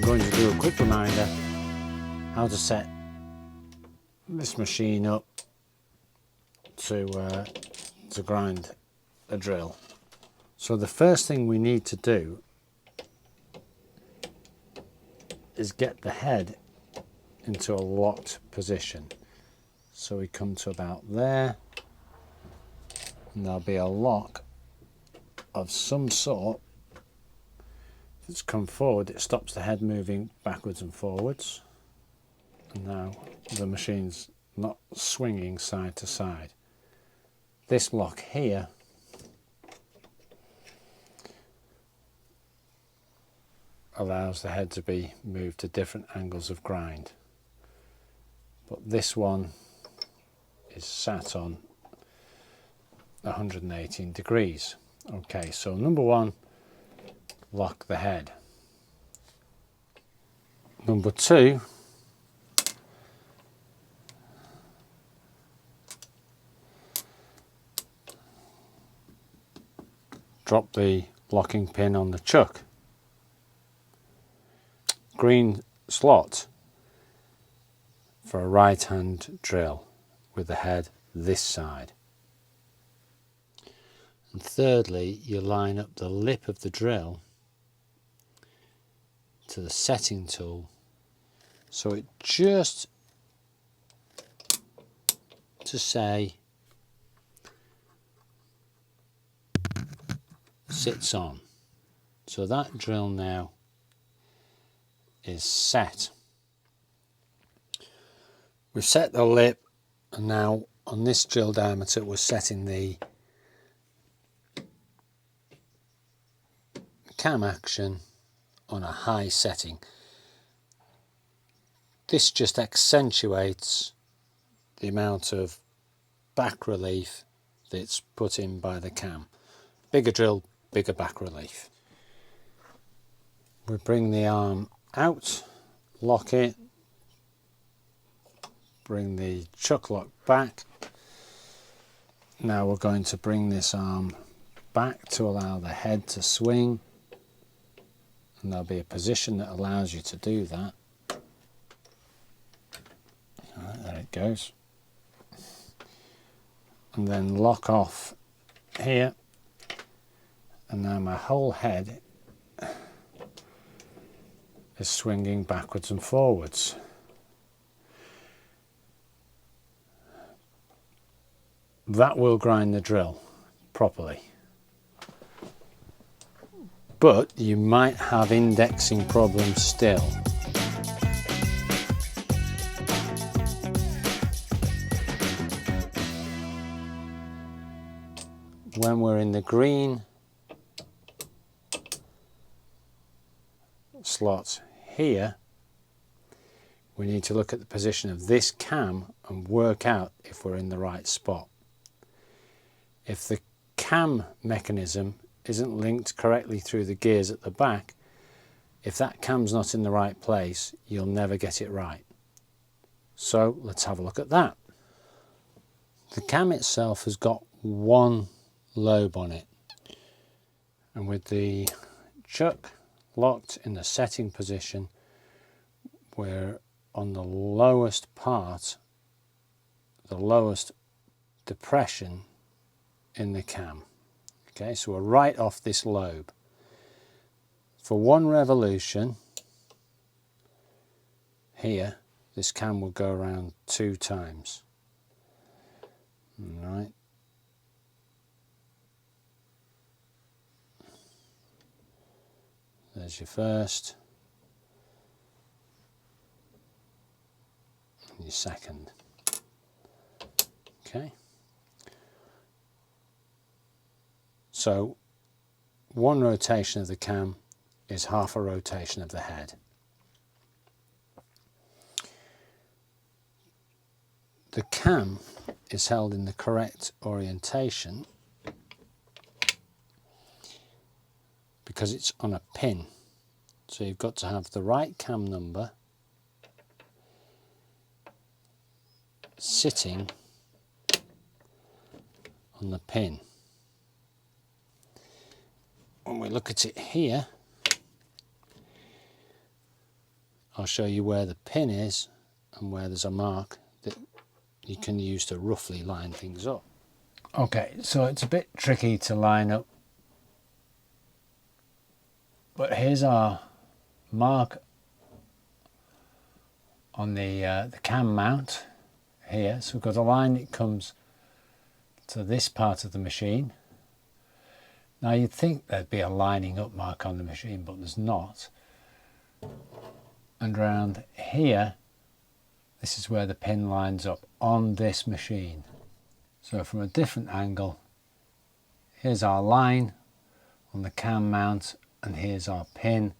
going to do a quick reminder how to set this machine up to grind a drill. So the first thing we need to do is get the head into a locked position. So we come to about there, and there'll be a lock of some sort. If it's come forward, it stops the head moving backwards and forwards. And now the machine's not swinging side to side. This lock here allows the head to be moved to different angles of grind. But this one is sat on 118 degrees. Okay, so number one, lock the head. Number two, drop the locking pin on the chuck. Green slot for a right hand drill with the head this side. And thirdly, you line up the lip of the drill to the setting tool so it just to say sits on. So that drill now is set. We've set the lip, and now on this drill diameter we're setting the cam action on a high setting. This just accentuates the amount of back relief that's put in by the cam. Bigger drill, bigger back relief. We bring the arm out, lock it, bring the chuck lock back. Now we're going to bring this arm back to allow the head to swing, and there'll be a position that allows you to do that. Alright, there it goes. And then lock off here, and now my whole head is swinging backwards and forwards. That will grind the drill properly. But you might have indexing problems still. When we're in the green slot here, we need to look at the position of this cam and work out if we're in the right spot. If the cam mechanism isn't linked correctly through the gears at the back, if that cam's not in the right place, you'll never get it right. So let's have a look at that. The cam itself has got one lobe on it, and with the chuck locked in the setting position, we're on the lowest part, the lowest depression in the cam. Okay, so we're right off this lobe. For one revolution here, this cam will go around 2 times. All right. There's your first and your second. Okay. So one rotation of the cam is half a rotation of the head. The cam is held in the correct orientation because it's on a pin. So you've got to have the right cam number sitting on the pin. When we look at it here, I'll show you where the pin is and where there's a mark that you can use to roughly line things up. Okay, so it's a bit tricky to line up, but here's our mark on the cam mount here. So we've got a line that comes to this part of the machine. Now you'd think there'd be a lining up mark on the machine, but there's not. And around here, this is where the pin lines up on this machine. So from a different angle, here's our line on the cam mount, and here's our pin.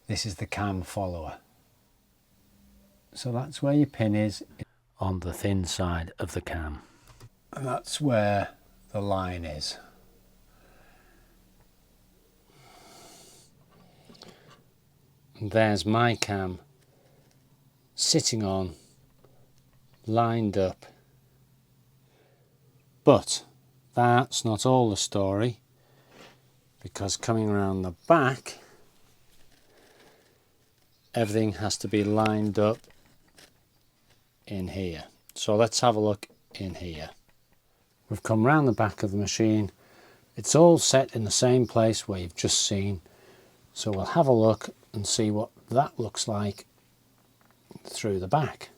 This is the cam follower. So that's where your pin is on the thin side of the cam. And that's where the line is. And there's my cam sitting on, lined up. But that's not all the story, because coming around the back, everything has to be lined up in here. So let's have a look in here. We've come round the back of the machine. It's all set in the same place where you've just seen. So we'll have a look and see what that looks like through the back.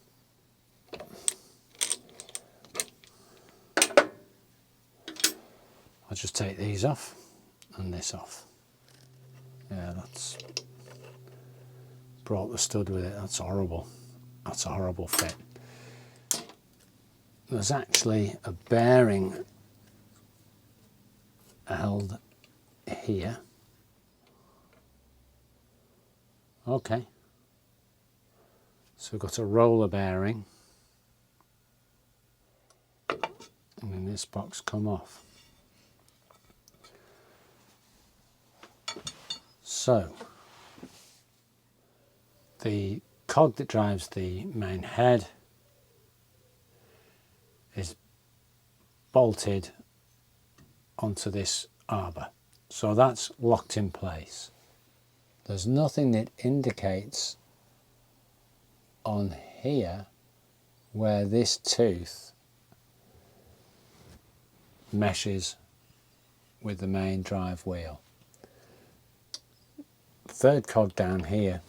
I'll just take these off and this off. Yeah, that's brought the stud with it. That's horrible. That's a horrible fit. There's actually a bearing held here. Okay. So we've got a roller bearing. And then this box come off. So the cog that drives the main head is bolted onto this arbor. So that's locked in place. There's nothing that indicates on here where this tooth meshes with the main drive wheel. Third cog down here,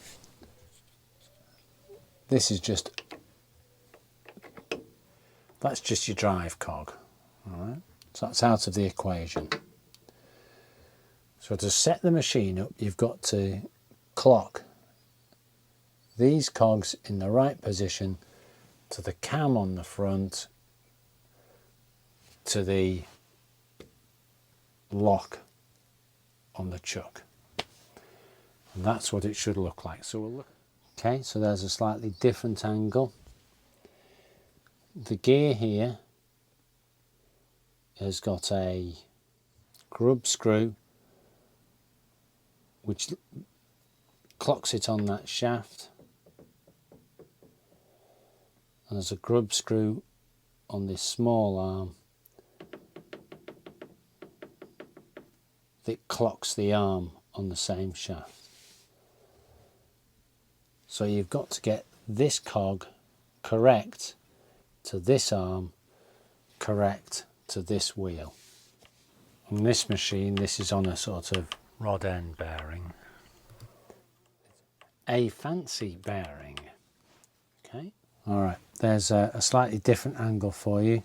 this is just, that's just your drive cog. All right, so that's out of the equation. So to set the machine up, you've got to clock these cogs in the right position to the cam on the front, to the lock on the chuck. And that's what it should look like. So we'll look. Okay, so there's a slightly different angle. The gear here has got a grub screw which clocks it on that shaft, and there's a grub screw on this small arm that clocks the arm on the same shaft. So you've got to get this cog correct to this arm, correct to this wheel. On this machine, this is on a sort of rod end bearing. A fancy bearing. Okay. All right, there's a slightly different angle for you.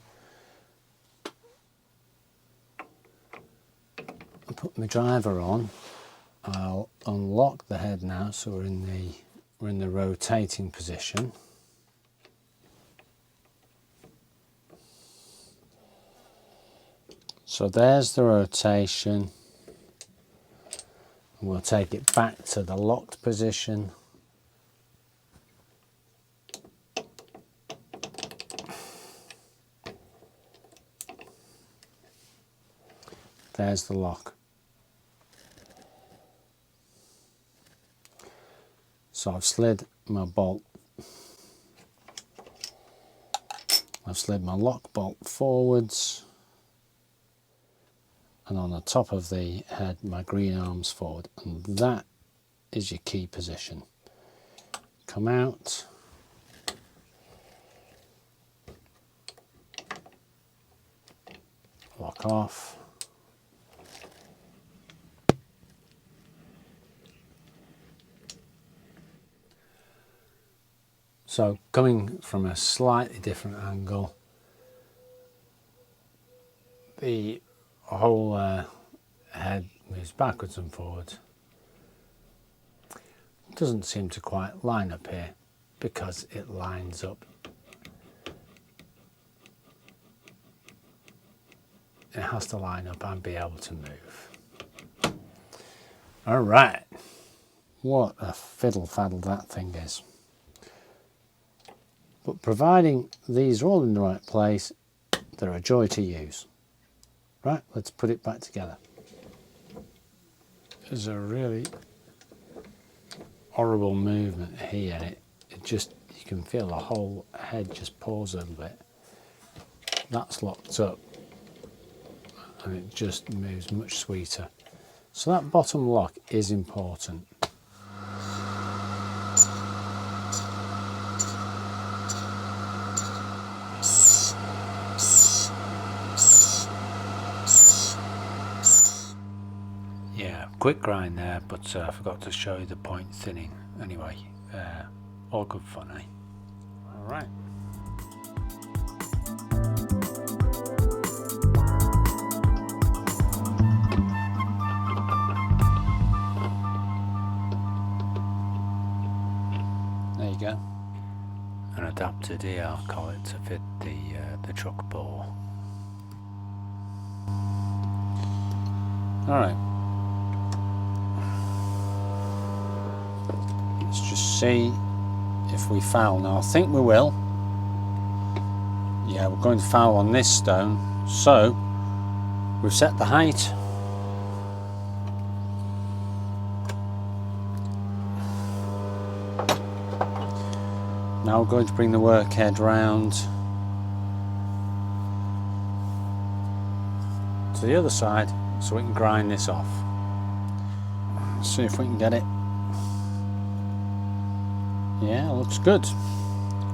I'll put my driver on. I'll unlock the head now, so we're in the rotating position. So there's the rotation. We'll take it back to the locked position. There's the lock. So I've slid my bolt. I've slid my lock bolt forwards, and on the top of the head my green arms forward, and that is your key position. come out. Lock off. So coming from a slightly different angle, the whole head moves backwards and forwards. Doesn't seem to quite line up here because it lines up. It has to line up and be able to move. All right, what a fiddle faddle that thing is. But providing these are all in the right place, they're a joy to use. Right, let's put it back together. There's a really horrible movement here. It just, you can feel the whole head just pause a little bit. That's locked up and it just moves much sweeter. So that bottom lock is important. Yeah, quick grind there, but I forgot to show you the point thinning. Anyway, all good fun, eh? All right. There you go. An adapted ER collet to fit the truck bore. All right. Let's just see if we foul. Now I think we will. Yeah, we're going to foul on this stone. So we've set the height. Now we're going to bring the workhead round to the other side so we can grind this off. See if we can get it. Yeah, looks good.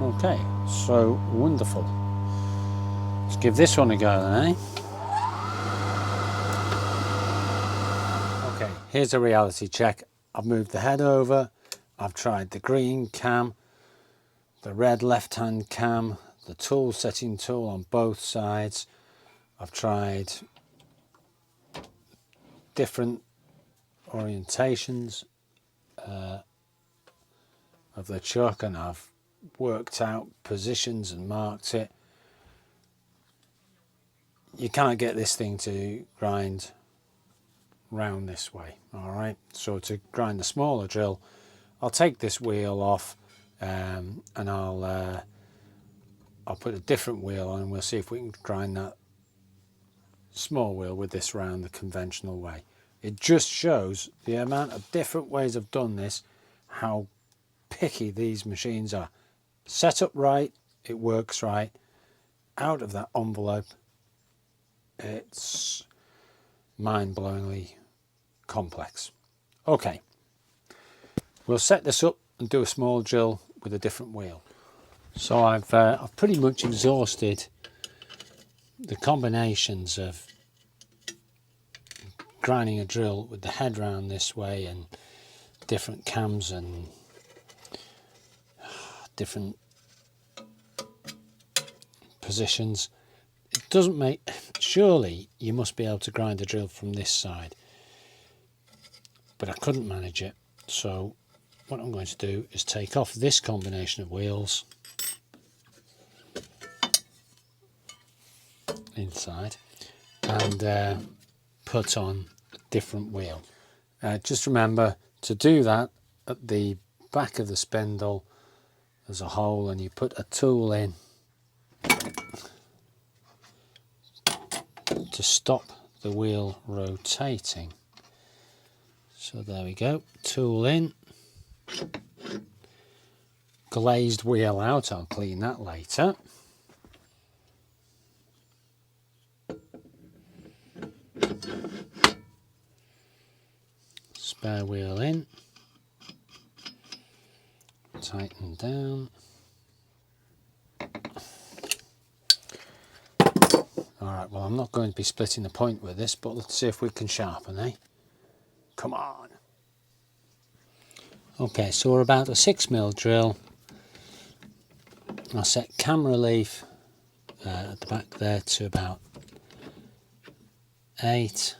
Okay, so wonderful. Let's give this one a go then, eh? Okay, here's a reality check. I've moved the head over. I've tried the green cam, the red left-hand cam, the tool setting tool on both sides. I've tried different orientations of the chuck, and I've worked out positions and marked it. You can't get this thing to grind round this way. All right, so to grind the smaller drill, I'll take this wheel off and I'll put a different wheel on and we'll see if we can grind that small wheel with this round the conventional way. It just shows the amount of different ways I've done this, how picky these machines are. Set up right, it works right. Out of that envelope, it's mind-blowingly complex. Okay, we'll set this up and do a small drill with a different wheel. So I've pretty much exhausted the combinations of grinding a drill with the head round this way and different cams and different positions. It doesn't make, surely you must be able to grind a drill from this side, but I couldn't manage it. So what I'm going to do is take off this combination of wheels inside and put on a different wheel. Just remember to do that at the back of the spindle there's a hole and you put a tool in to stop the wheel rotating. So there we go, tool in, glazed wheel out, I'll clean that later. Spare wheel in, tighten down. Alright, well I'm not going to be splitting the point with this, but let's see if we can sharpen, eh? Come on! Okay, so we're about a 6mm drill. I'll set cam relief at the back there to about 8.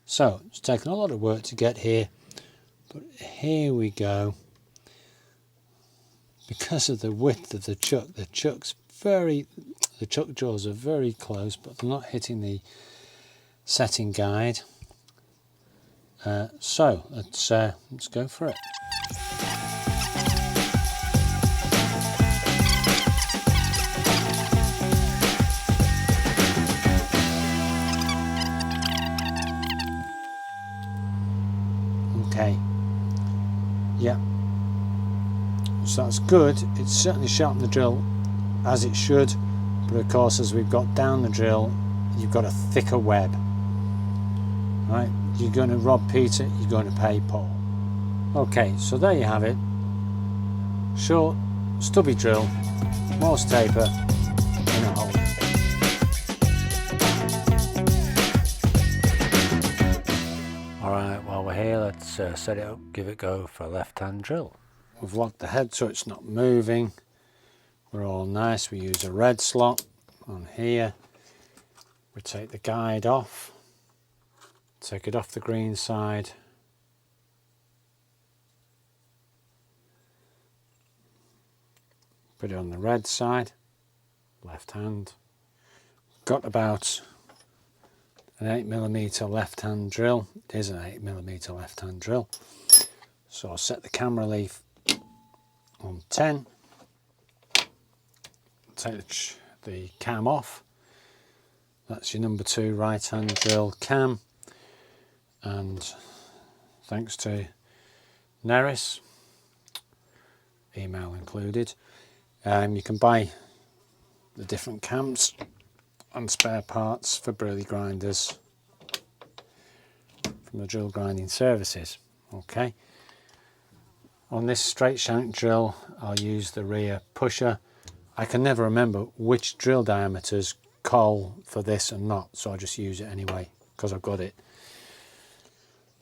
So it's taken a lot of work to get here, but here we go. Because of the width of the chuck jaws are very close, but they're not hitting the setting guide. So let's go for it. Okay, yeah, so that's good. It's certainly sharpened the drill as it should, but of course as we've got down the drill you've got a thicker web, right? You're going to rob Peter, you're going to pay Paul. Okay, so there you have it. Short, stubby drill, morse taper in a hole. Alright, while we're here, let's set it up, give it a go for a left-hand drill. We've locked the head so it's not moving. We're all nice. We use a red slot on here. We take the guide off, take it off the green side. Put it on the red side, left hand. Got about an 8mm left-hand drill. It is an 8mm left-hand drill. So I'll set the cam relief on 10. Take the cam off. That's your number 2 right-hand drill cam. And thanks to Nerys, email included, you can buy the different cams and spare parts for brieley grinders from the drill grinding services. Okay, on this straight shank drill I'll use the rear pusher. I can never remember which drill diameters call for this and not, so I just use it anyway because I've got it.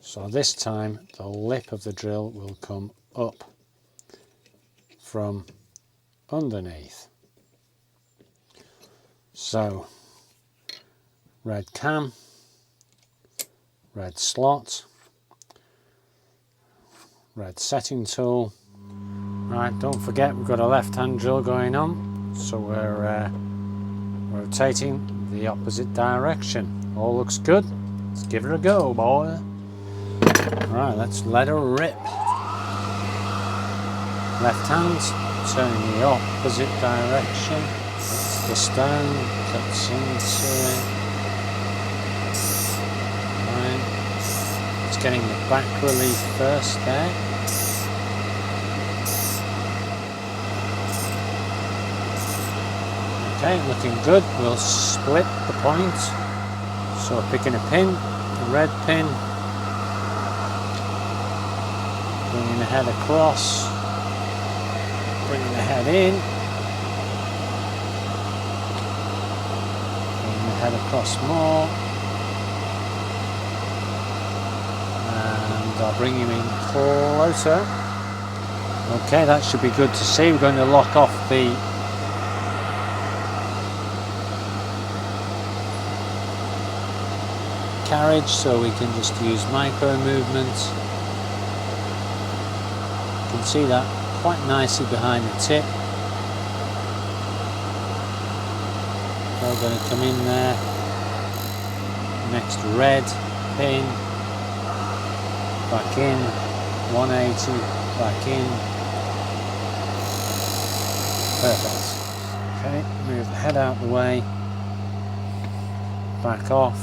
So this time the lip of the drill will come up from underneath. So red cam, red slot, red setting tool. Right, don't forget we've got a left-hand drill going on, so we're rotating the opposite direction. All looks good. Let's give it a go, boy. Right, let's let her rip. Left hand, turning the opposite direction. That's the stone, cuts into it. Right. It's getting the back relief first there. Okay, looking good. We'll split the point. So we're picking a pin, a red pin, bringing the head across, bringing the head in, bringing the head across more, and I'll bring him in closer. Okay, that should be good to see. We're going to lock off the carriage so we can just use micro movements. You can see that quite nicely behind the tip. We're going to come in there. Next red pin, back in, 180, back in. Perfect. Okay, move the head out of the way, back off.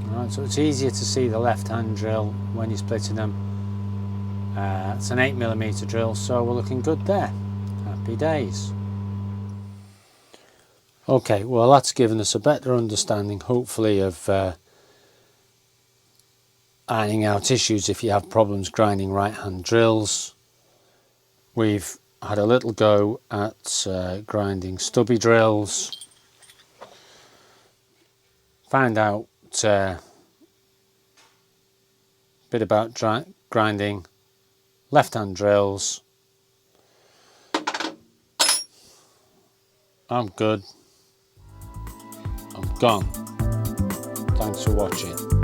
Right, so it's easier to see the left-hand drill when you're splitting them. It's an 8mm drill, so we're looking good there. Happy days. Okay, well that's given us a better understanding, hopefully, of ironing out issues if you have problems grinding right hand drills. We've had a little go at grinding stubby drills. Found out a bit about grinding left hand drills. I'm good. I'm gone. Thanks for watching.